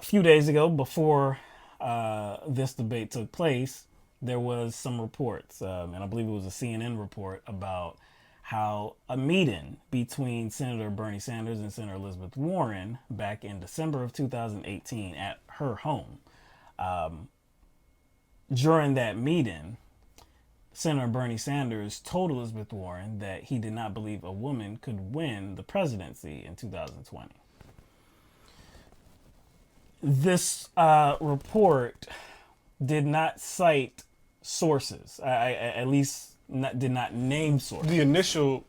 few days ago, before this debate took place, there was some reports, and I believe it was a CNN report about how a meeting between Senator Bernie Sanders and Senator Elizabeth Warren back in December of 2018 at her home. During that meeting, Senator Bernie Sanders told Elizabeth Warren that he did not believe a woman could win the presidency in 2020. This report did not cite sources, at least did not name sources. The initial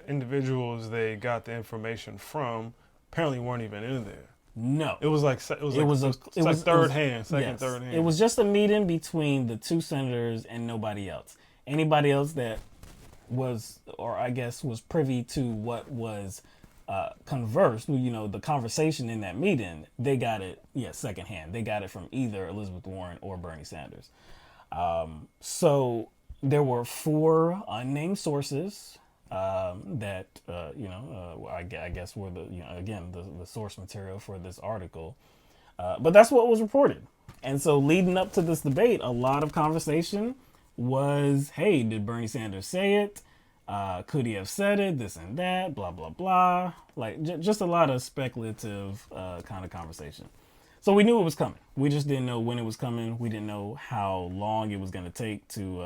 individuals they got the information from apparently weren't even in there. No, It was like third hand. It was just a meeting between the two senators and nobody else. Anybody else that was, or I guess was privy to what was conversed, the conversation in that meeting, they got it, secondhand. They got it from either Elizabeth Warren or Bernie Sanders. So there were 4 unnamed sources that I guess were the source material for this article. But that's what was reported. And so leading up to this debate, a lot of conversation was, hey, did Bernie Sanders say it? Could he have said it? This and that, blah, blah, blah. Like just a lot of speculative kind of conversation. So we knew it was coming. We just didn't know when it was coming. We didn't know how long it was going to take to,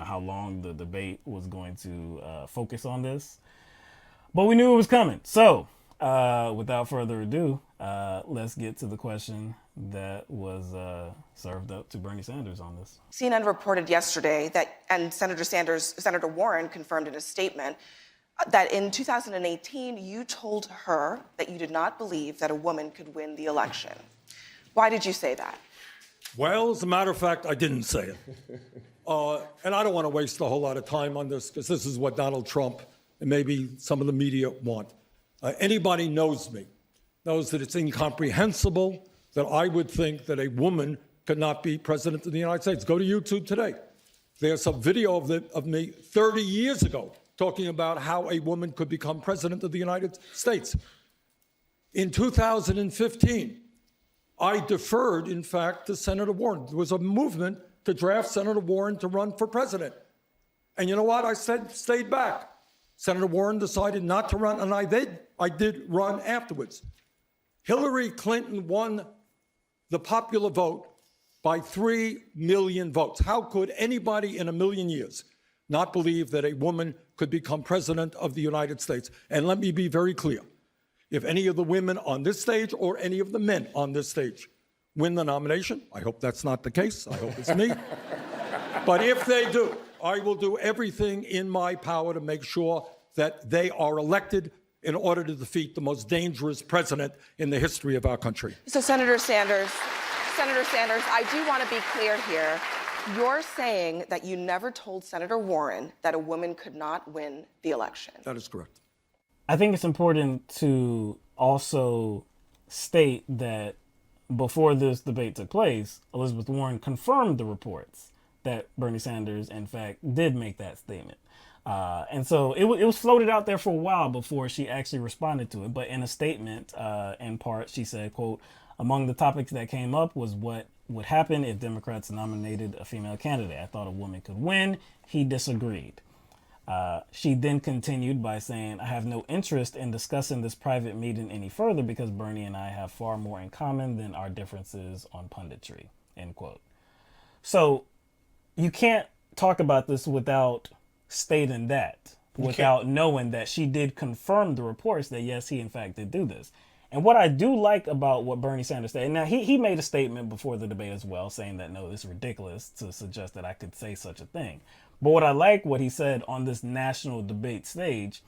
how long the debate was going to focus on this. But we knew it was coming. So without further ado, let's get to the question that was served up to Bernie Sanders on this. CNN reported yesterday that, and Senator Warren confirmed in a statement, that in 2018, you told her that you did not believe that a woman could win the election. Why did you say that? Well, as a matter of fact, I didn't say it. And I don't want to waste a whole lot of time on this because this is what Donald Trump and maybe some of the media want. Anybody knows me, knows that it's incomprehensible that I would think that a woman could not be president of the United States. Go to YouTube today. There's a video of me 30 years ago talking about how a woman could become president of the United States. In 2015, I deferred, in fact, to Senator Warren. There was a movement to draft Senator Warren to run for president. And you know what? I stayed back. Senator Warren decided not to run, and I did run afterwards. Hillary Clinton won the popular vote by 3 million votes. How could anybody in a million years not believe that a woman could become president of the United States? And let me be very clear. If any of the women on this stage or any of the men on this stage win the nomination, I hope that's not the case. I hope it's me. But if they do, I will do everything in my power to make sure that they are elected in order to defeat the most dangerous president in the history of our country. So Senator Sanders, I do want to be clear here. You're saying that you never told Senator Warren that a woman could not win the election. That is correct. I think it's important to also state that before this debate took place, Elizabeth Warren confirmed the reports that Bernie Sanders, in fact, did make that statement. And so it was floated out there for a while before she actually responded to it. But in a statement, in part, she said, quote, among the topics that came up was what would happen if Democrats nominated a female candidate. I thought a woman could win. He disagreed. She then continued by saying, I have no interest in discussing this private meeting any further because Bernie and I have far more in common than our differences on punditry, end quote. So you can't talk about this without stating that, without knowing that she did confirm the reports that, yes, he in fact did do this. And what I do like about what Bernie Sanders said, now he made a statement before the debate as well, saying that, no, this is ridiculous to suggest that I could say such a thing. But what I like what he said on this national debate stage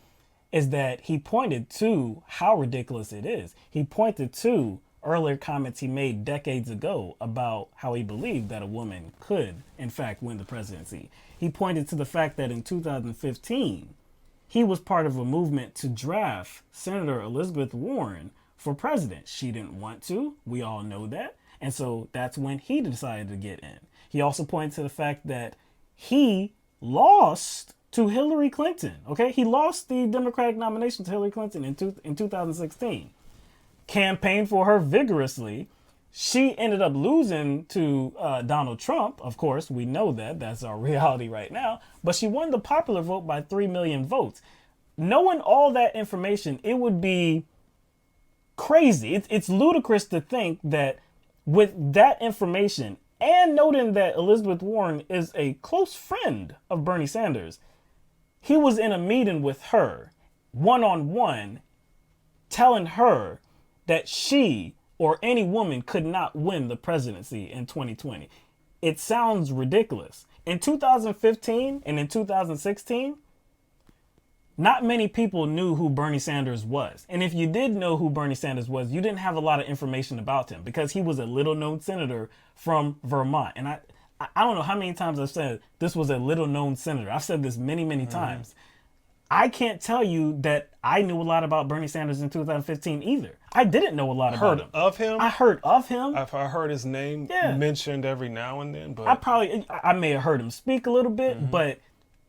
is that he pointed to how ridiculous it is. He pointed to earlier comments he made decades ago about how he believed that a woman could, in fact, win the presidency. He pointed to the fact that in 2015, he was part of a movement to draft Senator Elizabeth Warren for president. She didn't want to. We all know that. And so that's when he decided to get in. He also pointed to the fact that he lost to Hillary Clinton. Okay, he lost the Democratic nomination to Hillary Clinton in 2016. Campaigned for her vigorously, She ended up losing to Donald Trump. Of course, we know that. That's our reality right now. But she won the popular vote by 3 million votes. Knowing all that information, it would be crazy. It's ludicrous to think that with that information and noting that Elizabeth Warren is a close friend of Bernie Sanders, he was in a meeting with her, one-on-one, telling her that she or any woman could not win the presidency in 2020. It sounds ridiculous. In 2015 and in 2016, not many people knew who Bernie Sanders was. And if you did know who Bernie Sanders was, you didn't have a lot of information about him because he was a little-known senator from Vermont. And I don't know how many times I've said this was a little-known senator. I've said this many, many times. I can't tell you that I knew a lot about Bernie Sanders in 2015 either. I didn't know a lot about him. Heard of him? I heard of him. I heard his name mentioned every now and then, but I may have heard him speak a little bit, but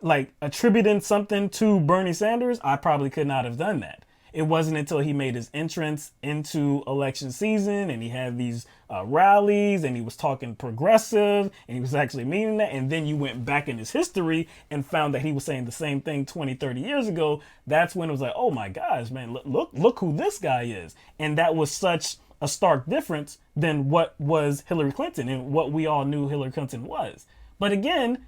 like attributing something to Bernie Sanders, I probably could not have done that. It wasn't until he made his entrance into election season and he had these rallies and he was talking progressive and he was actually meaning that. And then you went back in his history and found that he was saying the same thing 20, 30 years ago. That's when it was like, oh my gosh, man, look who this guy is. And that was such a stark difference than what was Hillary Clinton and what we all knew Hillary Clinton was. But again,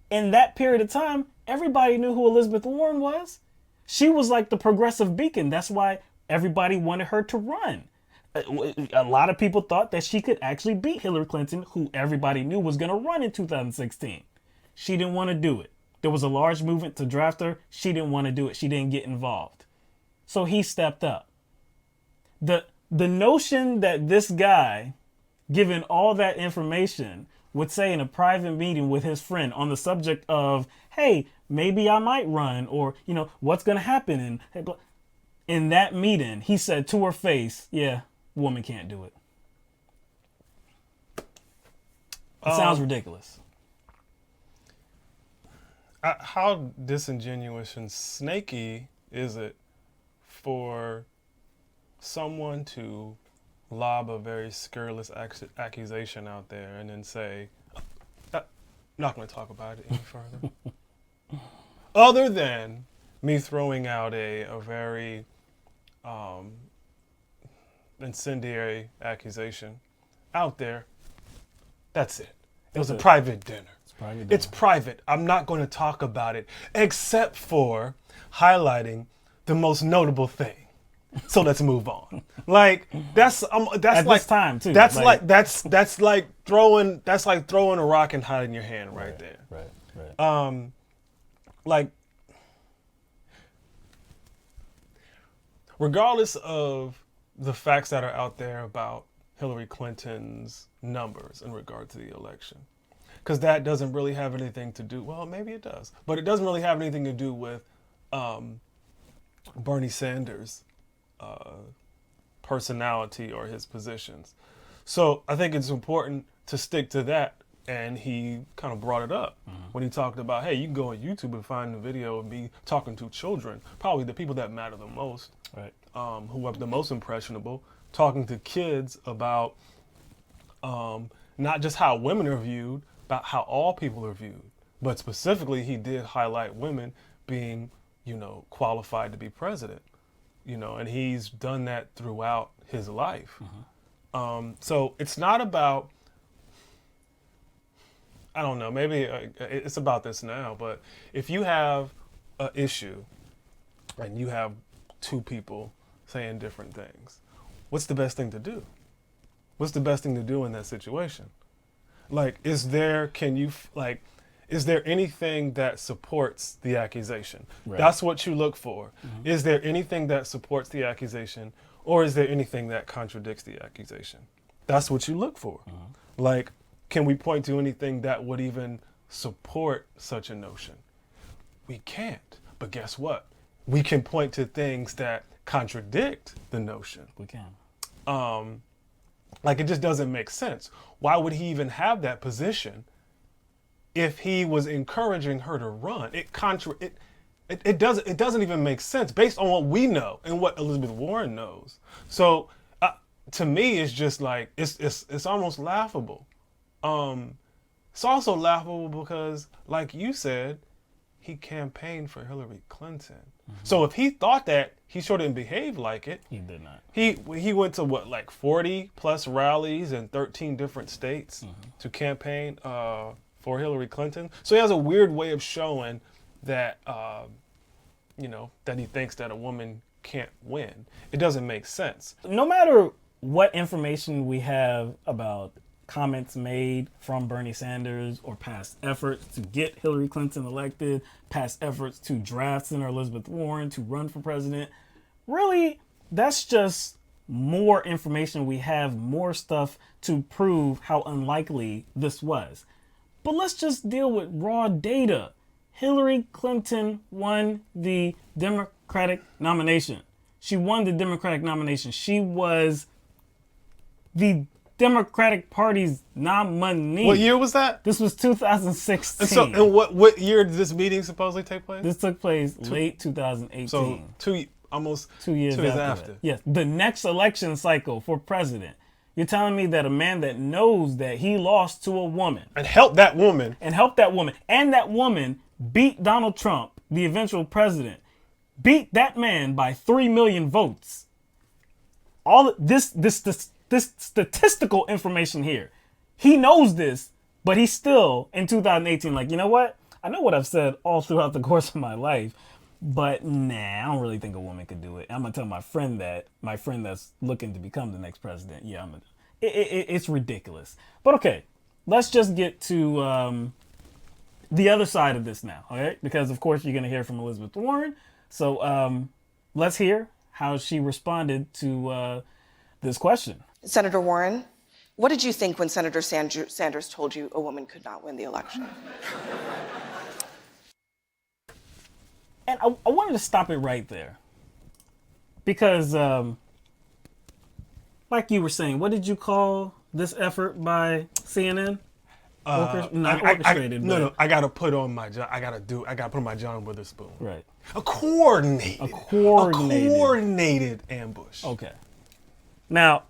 in that period of time, everybody knew who Elizabeth Warren was. She was like the progressive beacon. That's why everybody wanted her to run. A lot of people thought that she could actually beat Hillary Clinton, who everybody knew was going to run in 2016. She didn't want to do it. There was a large movement to draft her. She didn't want to do it. She didn't get involved. So he stepped up. The notion that this guy, given all that information, would say in a private meeting with his friend on the subject of, hey, maybe I might run, or, you know, what's going to happen? And hey, in that meeting, he said to her face, yeah, woman can't do it. It sounds ridiculous. How disingenuous and snaky is it for someone to lob a very scurrilous accusation out there and then say, not going to talk about it any further. Other than me throwing out a very incendiary accusation out there, that's it. It was a private dinner. It's private. I'm not going to talk about it except for highlighting the most notable thing. So let's move on. Like that's At like this time too. that's like throwing a rock and hiding your hand right there. Right. Like regardless of the facts that are out there about Hillary Clinton's numbers in regard to the election, because that doesn't really have anything to do, well, maybe it does, but it doesn't really have anything to do with Bernie Sanders' personality or his positions. So I think it's important to stick to that. And he kind of brought it up when he talked about, hey, you can go on YouTube and find the video of me talking to children, probably the people that matter the most, Right. Who are the most impressionable, talking to kids about not just how women are viewed, but how all people are viewed. But specifically, he did highlight women being, you know, qualified to be president, you know, and he's done that throughout his life. So it's not about, I don't know, maybe it's about this now, but if you have an issue and you have two people saying different things, what's the best thing to do? What's the best thing to do in that situation? Like, is there anything that supports the accusation? Right. That's what you look for. Is there anything that supports the accusation, or is there anything that contradicts the accusation? That's what you look for. Like, can we point to anything that would even support such a notion? We can't. But guess what? We can point to things that contradict the notion. We can. Like, it just doesn't make sense. Why would he even have that position if he was encouraging her to run? It doesn't even make sense based on what we know and what Elizabeth Warren knows. So to me, it's just like it's almost laughable. It's also laughable because, like you said, he campaigned for Hillary Clinton. So if he thought that, he sure didn't behave like it. He did not. He went to what, like 40 plus rallies in 13 different states to campaign for Hillary Clinton. So he has a weird way of showing that that he thinks that a woman can't win. It doesn't make sense. No matter what information we have about comments made from Bernie Sanders or past efforts to get Hillary Clinton elected, past efforts to draft Senator Elizabeth Warren to run for president, really, that's just more information we have, more stuff to prove how unlikely this was. But let's just deal with raw data. Hillary Clinton won the Democratic nomination. She won the Democratic nomination. She was the Democratic Party's nominee. What year was that? This was 2016. And what year did this meeting supposedly take place? This took place late 2018. So almost 2 years after. Yes, the next election cycle for president. You're telling me that a man that knows that he lost to a woman and helped that woman and that woman beat Donald Trump, the eventual president, beat that man by 3 million votes. All this statistical information here. He knows this, but he's still in 2018 like, you know what? I know what I've said all throughout the course of my life, but I don't really think a woman could do it. I'm gonna tell my friend that's looking to become the next president. Yeah, it's ridiculous. But okay, let's just get to the other side of this now, okay? Because of course you're gonna hear from Elizabeth Warren. So let's hear how she responded to this question. Senator Warren, what did you think when Senator Sanders told you a woman could not win the election? And I wanted to stop it right there. Because, like you were saying, what did you call this effort by CNN? Not orchestrated. No, I gotta put on my I gotta put on my John Witherspoon. Right. A coordinated ambush. Okay. Now,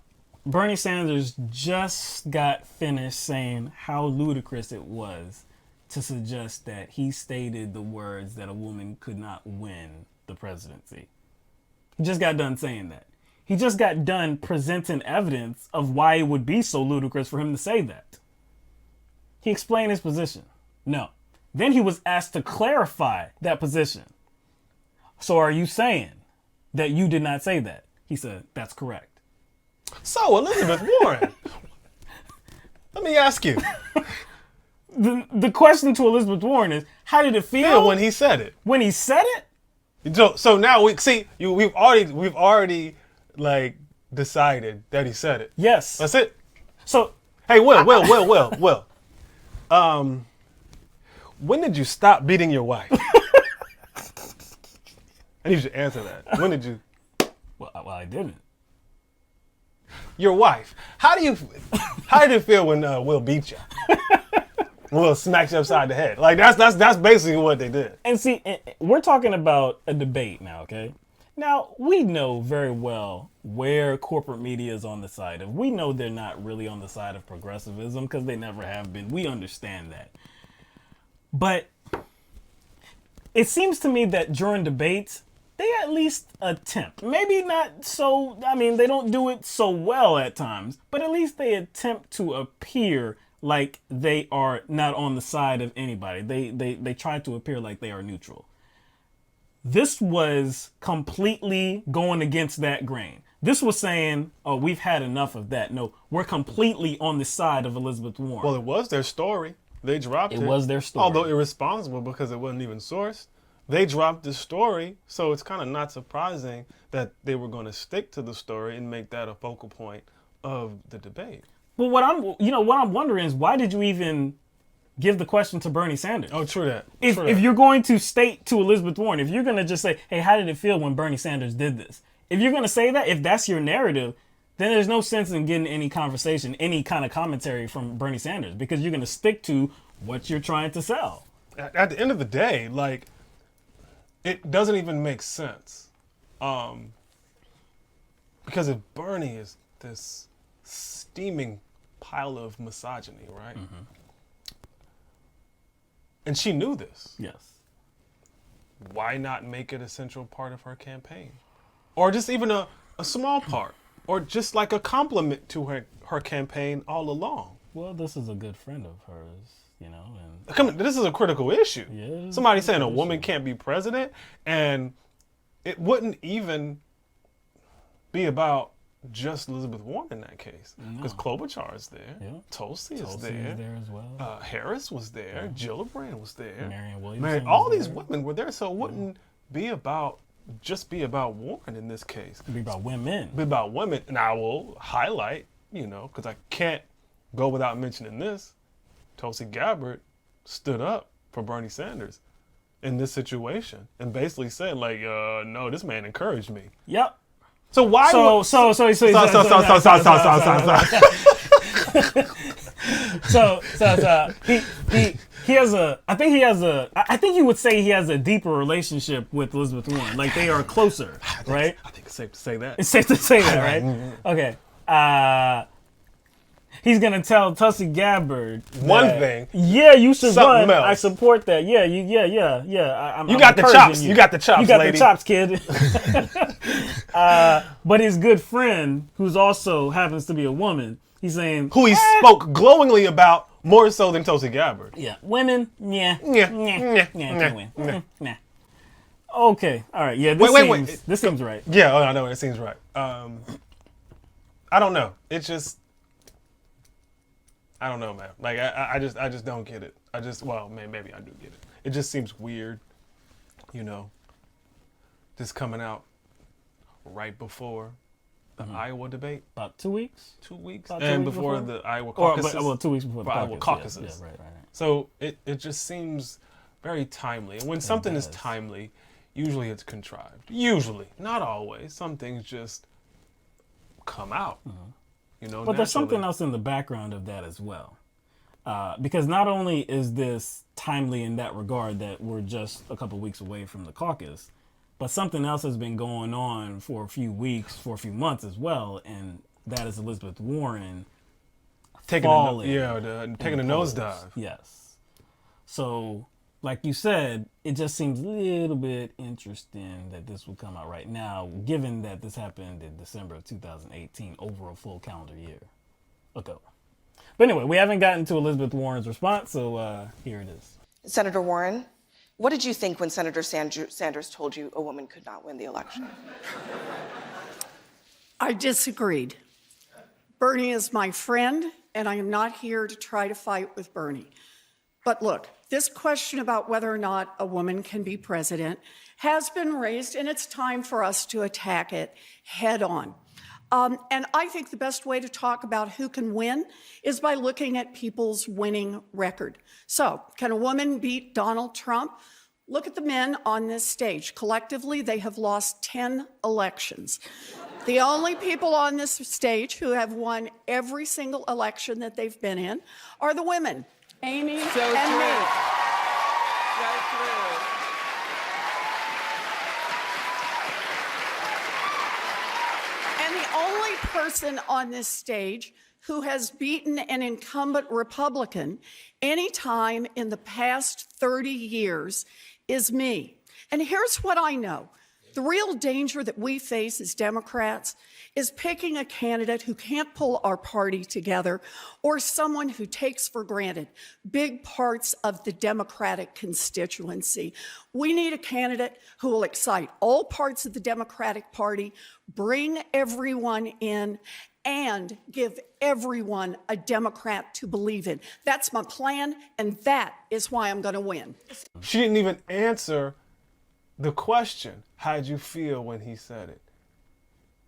Bernie Sanders just got finished saying how ludicrous it was to suggest that he stated the words that a woman could not win the presidency. He just got done saying that. He just got done presenting evidence of why it would be so ludicrous for him to say that. He explained his position. No. Then he was asked to clarify that position. So are you saying that you did not say that? He said, that's correct. So, Elizabeth Warren, let me ask you. The question to Elizabeth Warren is, how did it feel when he said it? When he said it? So now we've already like decided that he said it. Yes. That's it. So, hey, Will. When did you stop beating your wife? I need you to answer that. When did you? Well, I didn't. Your wife. How did it feel when Will beat you? Will smacked you upside the head. Like that's basically what they did. And see, we're talking about a debate now, okay? Now, we know very well where corporate media is on the side of. We know they're not really on the side of progressivism because they never have been. We understand that. But it seems to me that during debates, they at least attempt. Maybe not so, they don't do it so well at times, but at least they attempt to appear like they are not on the side of anybody. They try to appear like they are neutral. This was completely going against that grain. This was saying, oh, we've had enough of that. No, we're completely on the side of Elizabeth Warren. Well, it was their story. They dropped it. It was their story. Although irresponsible because it wasn't even sourced. They dropped the story, so it's kind of not surprising that they were going to stick to the story and make that a focal point of the debate. But what I'm wondering is, why did you even give the question to Bernie Sanders? Oh, true that. If you're going to state to Elizabeth Warren, if you're going to just say, hey, how did it feel when Bernie Sanders did this? If you're going to say that, if that's your narrative, then there's no sense in getting any conversation, any kind of commentary from Bernie Sanders, because you're going to stick to what you're trying to sell. At the end of the day, like, it doesn't even make sense. Because if Bernie is this steaming pile of misogyny, right? Mm-hmm. And she knew this. Yes. Why not make it a central part of her campaign? Or just even a small part? Or just like a compliment to her campaign all along? Well, this is a good friend of hers, you know, and Come on, this is a critical issue. Yeah, it is Somebody a saying a critical woman issue. can't be president, and it wouldn't even be about just Elizabeth Warren in that case, because Klobuchar is there, Yeah. Tulsi is Tulsi there, is there as well. Harris was there, Gillibrand was there, Marianne Williamson all was these there. women were there, so it wouldn't be about Warren in this case. It'd be about women. Be about women, and I will highlight, because I can't go without mentioning this. Tulsi Gabbard stood up for Bernie Sanders in this situation and basically said, like, no, this man encouraged me. Yep. So why? So he has a. I think he has a. I think you would say he has a deeper relationship with Elizabeth Warren. Like they are closer, right? I think it's safe to say that. It's safe to say that, right? Okay. He's gonna tell Tulsi Gabbard One that, thing. Yeah, you should Something run. else. I support that. Yeah, I'm got the encouraging chops. You. You got the chops, You got lady. the chops, kid. But his good friend, who's also happens to be a woman, he's saying, Who he spoke glowingly about more so than Tulsi Gabbard. yeah, women, yeah, Yeah, can't win. Nah. Okay, all right, yeah, Wait. This seems right. Yeah, I know it seems right. I don't know. It's just, I don't know, man. Like I just don't get it. Maybe I do get it. It just seems weird, just coming out right before the Iowa debate, About 2 weeks. 2 weeks, About 2 and weeks before before? the Iowa Or, caucuses. 2 weeks before the For Iowa caucus. caucuses. Yeah, right. So it just seems very timely. And when something is does. timely, usually it's contrived. Usually, not always. Some things just come out. But there's something else in the background of that as well. Because not only is this timely in that regard that we're just a couple weeks away from the caucus, but something else has been going on for a few weeks, for a few months as well, and that is Elizabeth Warren taking falling taking a nosedive. Yes. So, like you said, it just seems a little bit interesting that this would come out right now, given that this happened in December of 2018, over a full calendar year ago. But anyway, we haven't gotten to Elizabeth Warren's response, so here it is. Senator Warren, what did you think when Senator Sanders told you a woman could not win the election? I disagreed. Bernie is my friend, and I am not here to try to fight with Bernie. But look, this question about whether or not a woman can be president has been raised, and it's time for us to attack it head on. And I think the best way to talk about who can win is by looking at people's winning record. So, can a woman beat Donald Trump? Look at the men on this stage. Collectively, they have lost 10 elections. The only people on this stage who have won every single election that they've been in are the women, Amy and me. And the only person on this stage who has beaten an incumbent Republican any time in the past 30 years is me. And here's what I know. The real danger that we face as Democrats is picking a candidate who can't pull our party together or someone who takes for granted big parts of the Democratic constituency. We need a candidate who will excite all parts of the Democratic Party, bring everyone in, and give everyone a Democrat to believe in. That's my plan, and that is why I'm going to win. She didn't even answer the question. How'd you feel when he said it?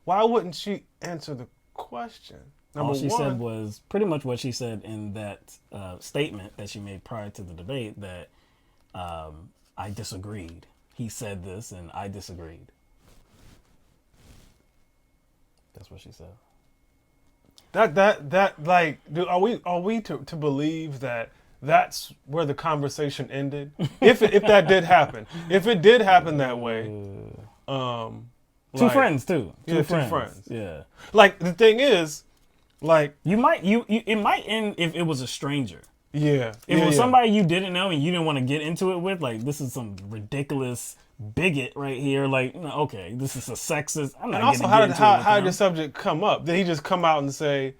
Why wouldn't she answer the question? All she said was pretty much what she said in that statement that she made prior to the debate, that I disagreed. He said this and I disagreed. That's what she said. Are we to believe that that's where the conversation ended? If that did happen, if it did happen that way, Two friends too. Yeah, two friends. Yeah. Like the thing is, like You might it might end if it was a stranger. yeah, If yeah, it was yeah. somebody you didn't know and you didn't want to get into it with, like this is some ridiculous bigot right here. Like, no, okay, this is a sexist. I'm not And also, gonna how get did into it with how them. did the subject come up? Did he just come out and say,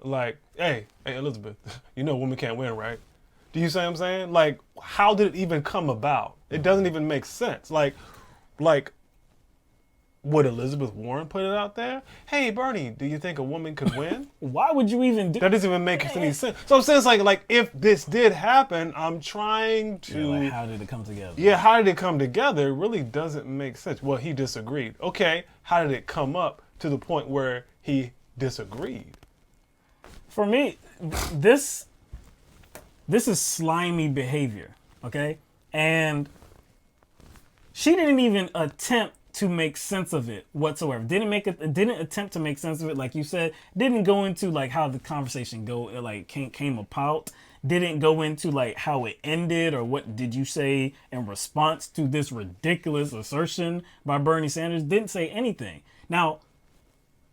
like, hey Elizabeth, you know women can't win, right? Do you see what I'm saying? Like, how did it even come about? It doesn't even make sense. Like, would Elizabeth Warren put it out there? Hey, Bernie, do you think a woman could win? Why would you even do That doesn't even make any sense. So I'm saying, it's like if this did happen, I'm trying to. Yeah, like, how did it come together? Yeah, how did it come together? It really doesn't make sense. Well, he disagreed. Okay, how did it come up to the point where he disagreed? For me, this is slimy behavior, okay? And she didn't even attempt to make sense of it whatsoever. Didn't attempt to make sense of it, like you said. Didn't go into like how the conversation came about. Didn't go into like how it ended or what did you say in response to this ridiculous assertion by Bernie Sanders. Didn't say anything. Now,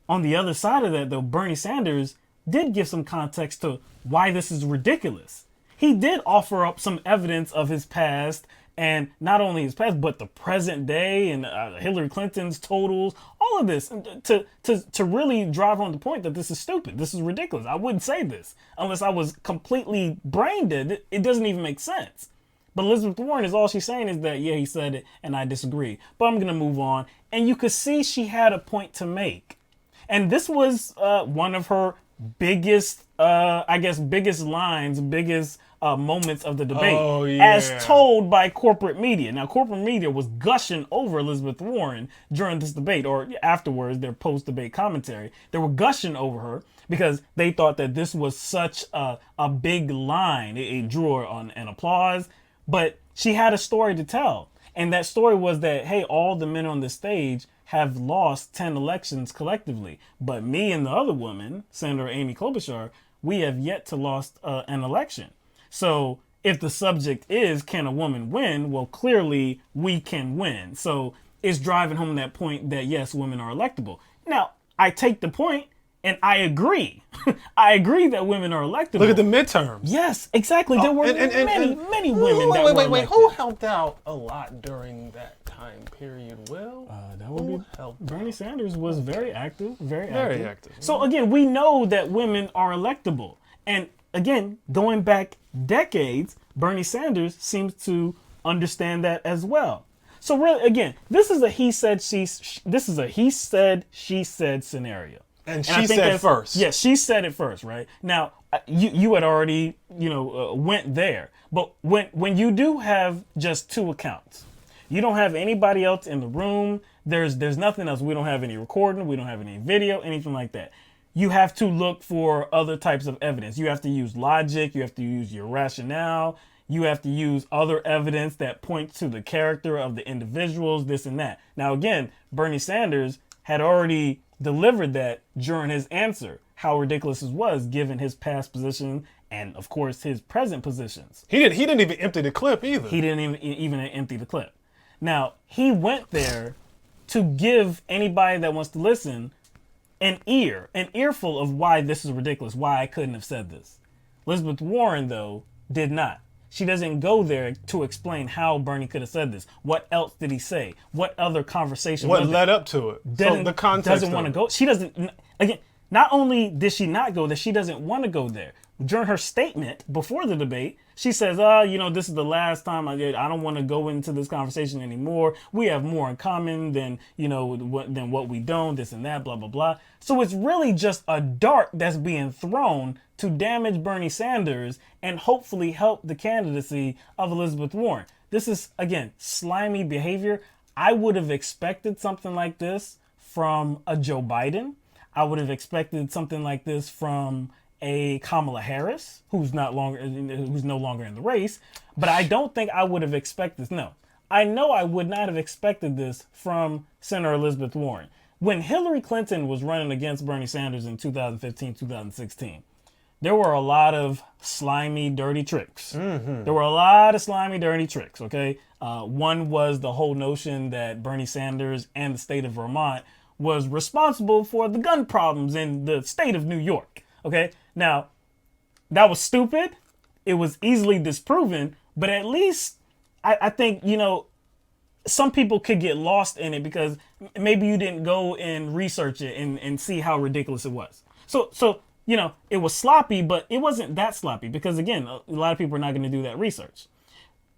on the other side of that, though, Bernie Sanders did give some context to why this is ridiculous. He did offer up some evidence of his past, and not only his past, but the present day and Hillary Clinton's totals, all of this to really drive home the point that this is stupid. This is ridiculous. I wouldn't say this unless I was completely brain dead. It doesn't even make sense. But Elizabeth Warren is all she's saying is that, yeah, he said it and I disagree. But I'm going to move on. And you could see she had a point to make. And this was one of her biggest lines, biggest moments of the debate, Oh, yeah. as told by corporate media. Now, corporate media was gushing over Elizabeth Warren during this debate, or afterwards, their post-debate commentary. They were gushing over her because they thought that this was such a big line. It drew an applause, but she had a story to tell. And that story was that, hey, all the men on the stage have lost 10 elections collectively. But me and the other woman, Senator Amy Klobuchar, we have yet to lost an election. So if the subject is, can a woman win? Well, clearly we can win. So it's driving home that point that, yes, women are electable. Now, I take the point and I agree. I agree that women are electable. Look at the midterms. Yes, exactly. There were many women that were elected. Who helped out a lot during that time period? Well, That would be helped Bernie Sanders was very active, very active. So again, we know that women are electable. And again, going back decades, Bernie Sanders seems to understand that as well. So really, again, this is a he said she said scenario. And I she think said first. Yes, she said it first, right? Now, you had already, went there. But when you do have just two accounts, you don't have anybody else in the room. There's nothing else. We don't have any recording. We don't have any video, anything like that. You have to look for other types of evidence. You have to use logic. You have to use your rationale. You have to use other evidence that points to the character of the individuals, this and that. Now, again, Bernie Sanders had already delivered that during his answer, how ridiculous it was given his past position and, of course, his present positions. He didn't even empty the clip either. He didn't even empty the clip. Now, he went there to give anybody that wants to listen an earful of why this is ridiculous, why I couldn't have said this. Elizabeth Warren, though, did not. She doesn't go there to explain how Bernie could have said this. What else did he say? What other conversation? What led up to it? So the context doesn't want to go. She doesn't. Again, not only did she not go there, she doesn't want to go there. During her statement before the debate, she says, this is the last time I don't want to go into this conversation anymore. We have more in common than what we don't, this and that, blah, blah, blah. So it's really just a dart that's being thrown to damage Bernie Sanders and hopefully help the candidacy of Elizabeth Warren. This is, again, slimy behavior. I would have expected something like this from a Joe Biden. I would have expected something like this from a Kamala Harris, who's no longer in the race. But I don't think I would have expected this. No, I know I would not have expected this from Senator Elizabeth Warren. When Hillary Clinton was running against Bernie Sanders in 2015, 2016, there were a lot of slimy, dirty tricks. There were a lot of slimy, dirty tricks, okay? One was the whole notion that Bernie Sanders and the state of Vermont was responsible for the gun problems in the state of New York, okay? Now, that was stupid. It was easily disproven, but at least I think, some people could get lost in it because maybe you didn't go and research it and see how ridiculous it was. So it was sloppy, but it wasn't that sloppy because, again, a lot of people are not going to do that research.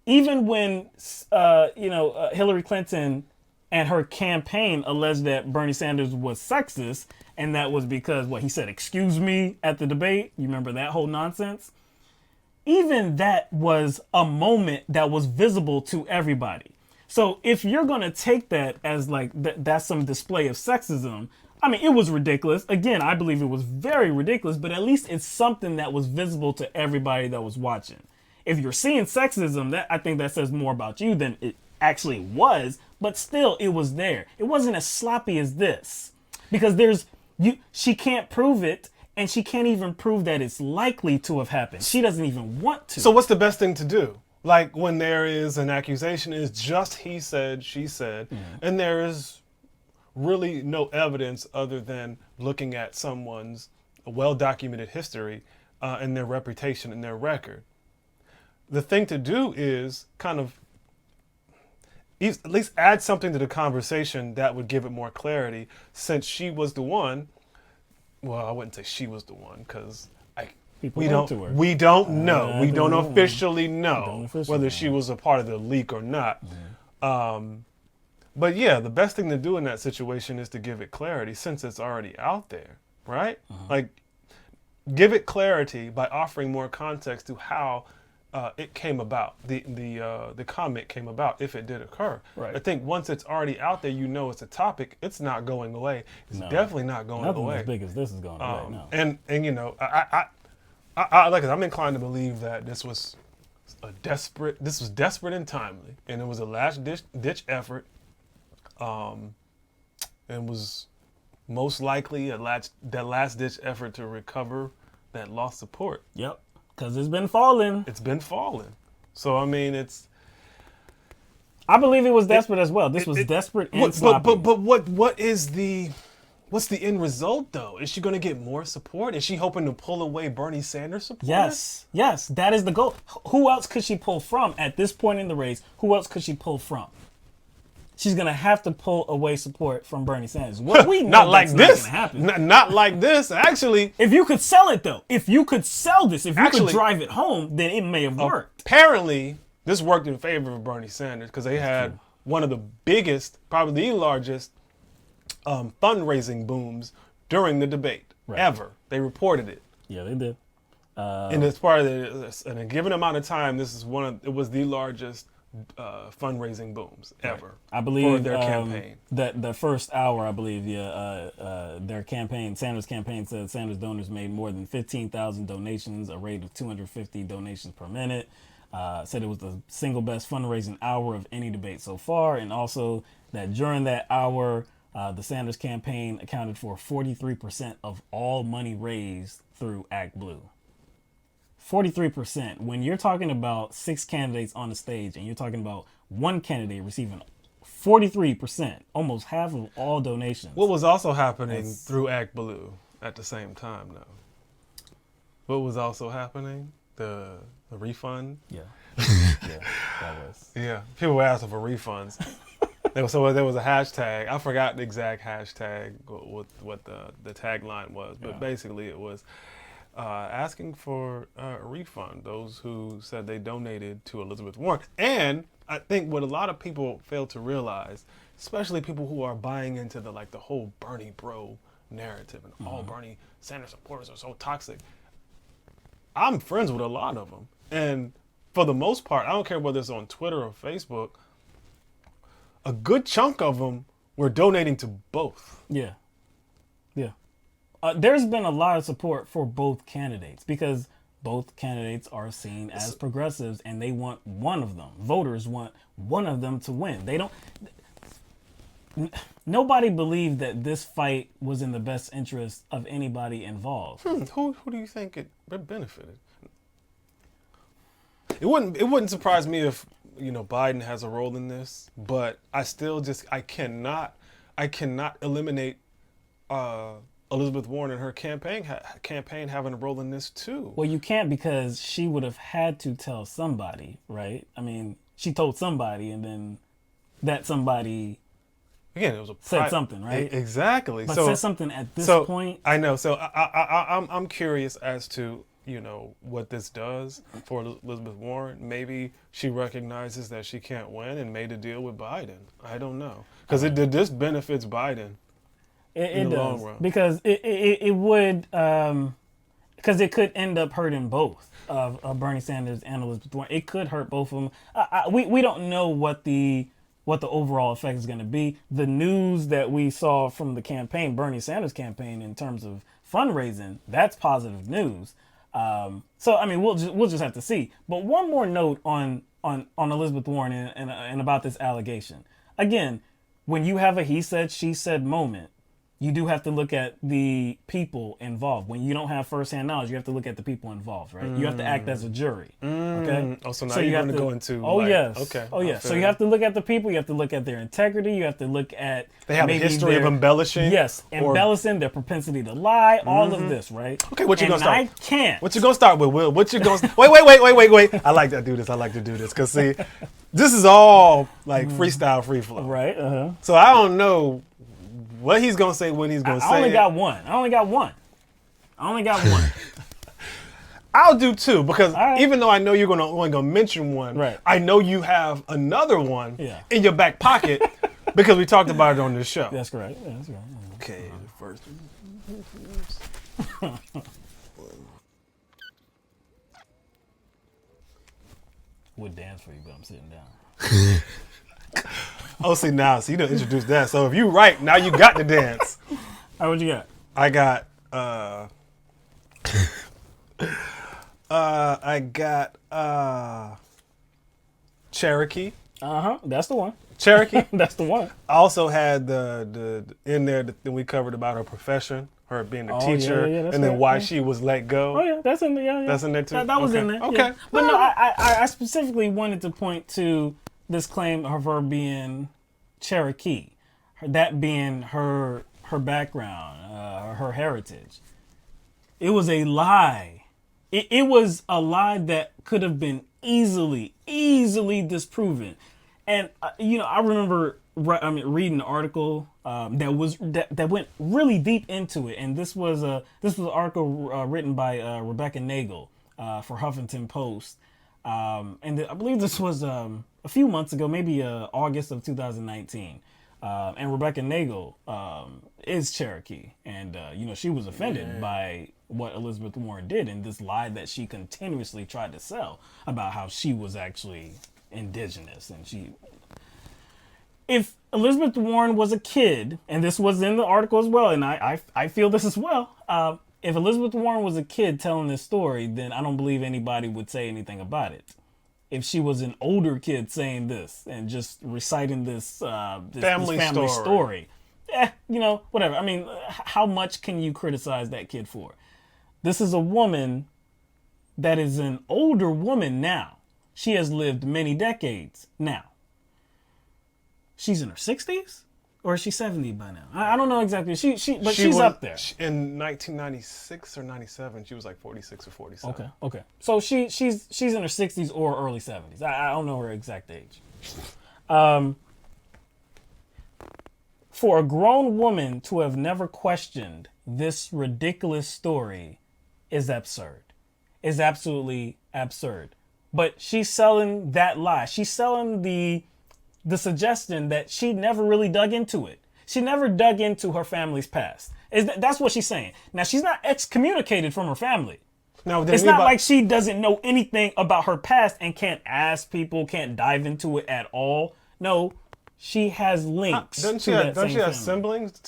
Even when, Hillary Clinton and her campaign alleged that Bernie Sanders was sexist, and that was because, he said, excuse me, at the debate. You remember that whole nonsense? Even that was a moment that was visible to everybody. So if you're going to take that as that's some display of sexism, I mean, it was ridiculous. Again, I believe it was very ridiculous, but at least it's something that was visible to everybody that was watching. If you're seeing sexism, I think that says more about you than it actually was, but still it was there. It wasn't as sloppy as this because she can't prove it. And she can't even prove that it's likely to have happened. She doesn't even want to. So what's the best thing to do? Like when there is an accusation, is just he said, she said, and there is really no evidence other than looking at someone's well-documented history and their reputation and their record. The thing to do is kind of at least add something to the conversation that would give it more clarity, since she was the one. Well, I wouldn't say she was the one because we don't know. We don't officially know whether she was a part of the leak or not. But yeah, the best thing to do in that situation is to give it clarity since it's already out there, right? Like, give it clarity by offering more context to how it came about, the comment came about, if it did occur. Right. I think once it's already out there, it's a topic, it's not going away. It's definitely not going Nothing away. as big as this is going away, no. And I'm inclined to believe that this was desperate and timely, and it was a last ditch effort, and was most likely that last ditch effort to recover that lost support. Yep. Because it's been falling. It's been falling. So, I mean, I believe it was desperate as well. This was desperate and sloppy. But what's the end result, though? Is she going to get more support? Is she hoping to pull away Bernie Sanders support? Yes, that is the goal. Who else could she pull from at this point in the race? Who else could she pull from? She's going to have to pull away support from Bernie Sanders. What we know not like this. Not going to happen. Not like this. Actually, if you could sell it, though, if you could sell this, if you could drive it home, then it may have worked. Apparently, this worked in favor of Bernie Sanders because they had one of the biggest, probably the largest, fundraising booms during the debate ever. They reported it. Yeah, they did. And as part of in a given amount of time, it was the largest fundraising booms ever. I believe for their campaign. That the first hour, I believe, their campaign, Sanders' campaign, said Sanders donors made more than 15,000 donations, a rate of 250 donations per minute. Said it was the single best fundraising hour of any debate so far, and also that during that hour, the Sanders campaign accounted for 43% of all money raised through Act Blue. 43%. When you're talking about 6 candidates on the stage and you're talking about one candidate receiving 43%, almost half of all donations. What was also happening through Act Blue at the same time, though? What was also happening? The refund? Yeah. Yeah, that was. Yeah. People were asking for refunds. There was a hashtag. I forgot the exact hashtag, what the tagline was, but basically it was asking for a refund, those who said they donated to Elizabeth Warren. And I think what a lot of people fail to realize, especially people who are buying into the whole Bernie bro narrative and all Bernie Sanders supporters are so toxic. I'm friends with a lot of them. And for the most part, I don't care whether it's on Twitter or Facebook, a good chunk of them were donating to both. Yeah. Yeah. There's been a lot of support for both candidates because both candidates are seen as progressives and they want one of them. Voters want one of them to win. They don't. nobody believed that this fight was in the best interest of anybody involved. Who do you think it benefited? It wouldn't surprise me if Biden has a role in this, but I still I cannot eliminate Elizabeth Warren and her campaign having a role in this too. Well, you can't, because she would have had to tell somebody, right? I mean, she told somebody, and then that somebody again, it was said something, right? Exactly. But so said something at this point. I know. So I'm curious as to what this does for Elizabeth Warren. Maybe she recognizes that she can't win and made a deal with Biden. I don't know, because this benefits Biden. It does, because it would, because it could end up hurting both of Bernie Sanders and Elizabeth Warren. It could hurt both of them. We don't know what the overall effect is going to be. The news that we saw from the campaign, Bernie Sanders campaign, in terms of fundraising, that's positive news. So I mean, we'll just have to see. But one more note on Elizabeth Warren and about this allegation. Again, when you have a he said, she said moment, you do have to look at the people involved. When you don't have firsthand knowledge, you have to look at the people involved, right? You have to act as a jury. Okay. Oh, so now you're going to go into. Oh, yes. Okay. Oh, yeah. So you have to look at the people. You have to look at their integrity. You have to look at. They have a history of embellishing. Yes, embellishing, their propensity to lie, all of this, right? Okay, what you gonna start? I can't. What you gonna start with, Will? What you gonna? Wait. I like to do this. Because see, this is all like freestyle, free flow. Right. So I don't know what he's gonna say when he's gonna say. I only got one. I'll do two, because right. even though I know you're only gonna mention one, right. I know you have another one in your back pocket because we talked about it on this show. That's correct. Yeah, that's right. Okay, the first one. Would dance for you, but I'm sitting down. Oh, see, now, so you done introduced that. So if you right, now you got the dance. All right, what you got? I got, Cherokee. That's the one. Cherokee. That's the one. I also had the in there that we covered about her profession, her being a teacher, and then why she was let go. Oh yeah, that's in there. Yeah. That's in there too. That was in there. Okay, yeah. But no, I specifically wanted to point to this claim of her being Cherokee, that being her background, her heritage. It was a lie. It was a lie that could have been easily disproven. And I remember reading an article that went really deep into it, and this was an article written by Rebecca Nagel for Huffington Post, and I believe this was a few months ago, maybe August of 2019. And Rebecca Nagel is Cherokee, and she was offended by what Elizabeth Warren did and this lie that she continuously tried to sell about how she was actually indigenous. And if Elizabeth Warren was a kid, and this was in the article as well, and I feel this as well, if Elizabeth Warren was a kid telling this story, then I don't believe anybody would say anything about it. If she was an older kid saying this and just reciting this family story, whatever. I mean, how much can you criticize that kid for? This is a woman that is an older woman now. She has lived many decades now. She's in her 60s? Or is she 70 by now? I don't know exactly. But she's up there. In 1996 or 97, she was like 46 or 47. Okay. So she's in her 60s or early 70s. I don't know her exact age. For a grown woman to have never questioned this ridiculous story is absurd. Is absolutely absurd. But she's selling that lie. She's selling the suggestion that she never really dug into it. She never dug into her family's past. That's what she's saying. Now, she's not excommunicated from her family. No, it's not like she doesn't know anything about her past and can't ask people, can't dive into it at all. No, she has links. Doesn't she have siblings?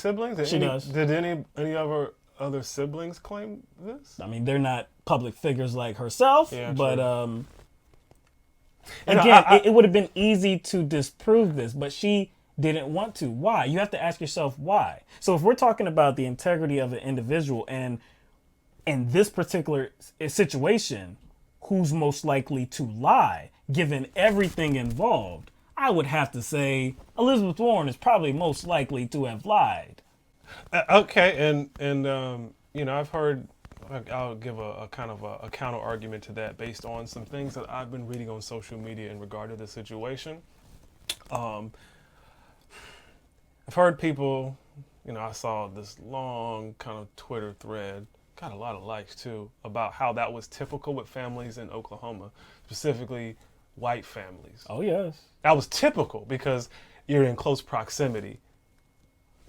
She does. Did any of her other siblings claim this? I mean, they're not public figures like herself, but true. again, it would have been easy to disprove this, but she didn't want to. Why? You have to ask yourself why. So if we're talking about the integrity of an individual, and in this particular situation, who's most likely to lie, given everything involved, I would have to say Elizabeth Warren is probably most likely to have lied. Okay, and I've heard. I'll give a kind of a counter argument to that based on some things that I've been reading on social media in regard to the situation. I've heard people, I saw this long kind of Twitter thread, got a lot of likes too, about how that was typical with families in Oklahoma, specifically white families. Oh, yes. That was typical because you're in close proximity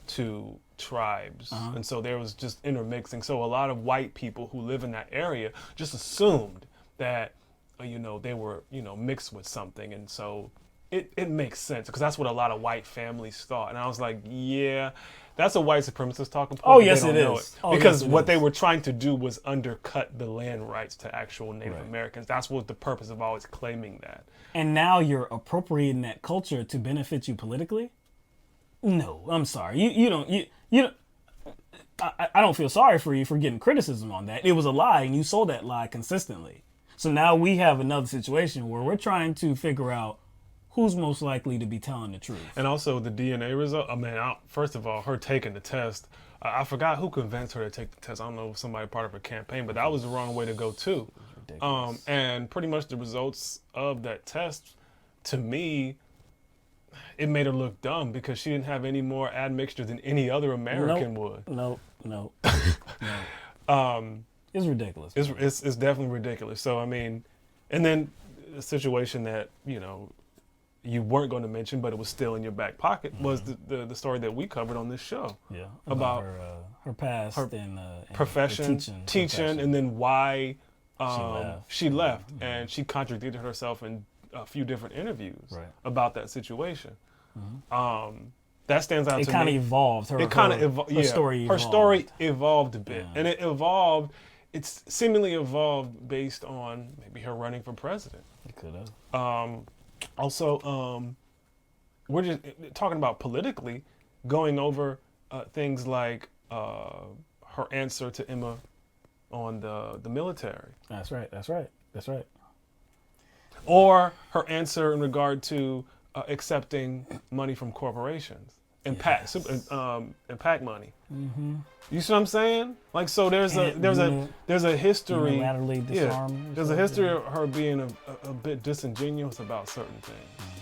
to tribes. And so there was just intermixing. So a lot of white people who live in that area just assumed that, they were, mixed with something. And so it makes sense because that's what a lot of white families thought. And I was like, yeah, that's a white supremacist talking point. Oh, but yes, they don't it know is. it. Oh, because yes, it what is. they were trying to do was undercut the land rights to actual Native Right. Americans. That's what the purpose of always claiming that. And now you're appropriating that culture to benefit you politically? No, I'm sorry. You don't. I don't feel sorry for you for getting criticism on that. It was a lie, and you sold that lie consistently. So now we have another situation where we're trying to figure out who's most likely to be telling the truth. And also the DNA result. First of all, her taking the test. I forgot who convinced her to take the test. I don't know if somebody part of her campaign, but that was the wrong way to go too. Ridiculous. And pretty much the results of that test, to me, it made her look dumb because she didn't have any more admixture than any other American would. Nope. It's ridiculous. It's definitely ridiculous. So and then a situation that you weren't going to mention, but it was still in your back pocket, was the story that we covered on this show. Yeah. About her past in profession, teaching, and then why she left. Mm-hmm. And she contradicted herself in a few different interviews Right. about that situation. That stands out It to kind of me. evolved. It kind of evolved. Her story evolved. Her story evolved a bit, Yeah. and it evolved. It's seemingly evolved based on maybe her running for president. It could have. Also, we're just talking about politically, going over things like her answer to Emma on the military, That's right. or her answer in regard to accepting money from corporations and PAC money. Mm-hmm. You see what I'm saying? Like, so there's a history. Unilaterally disarm There's a yourself, history of her being a bit disingenuous about certain things.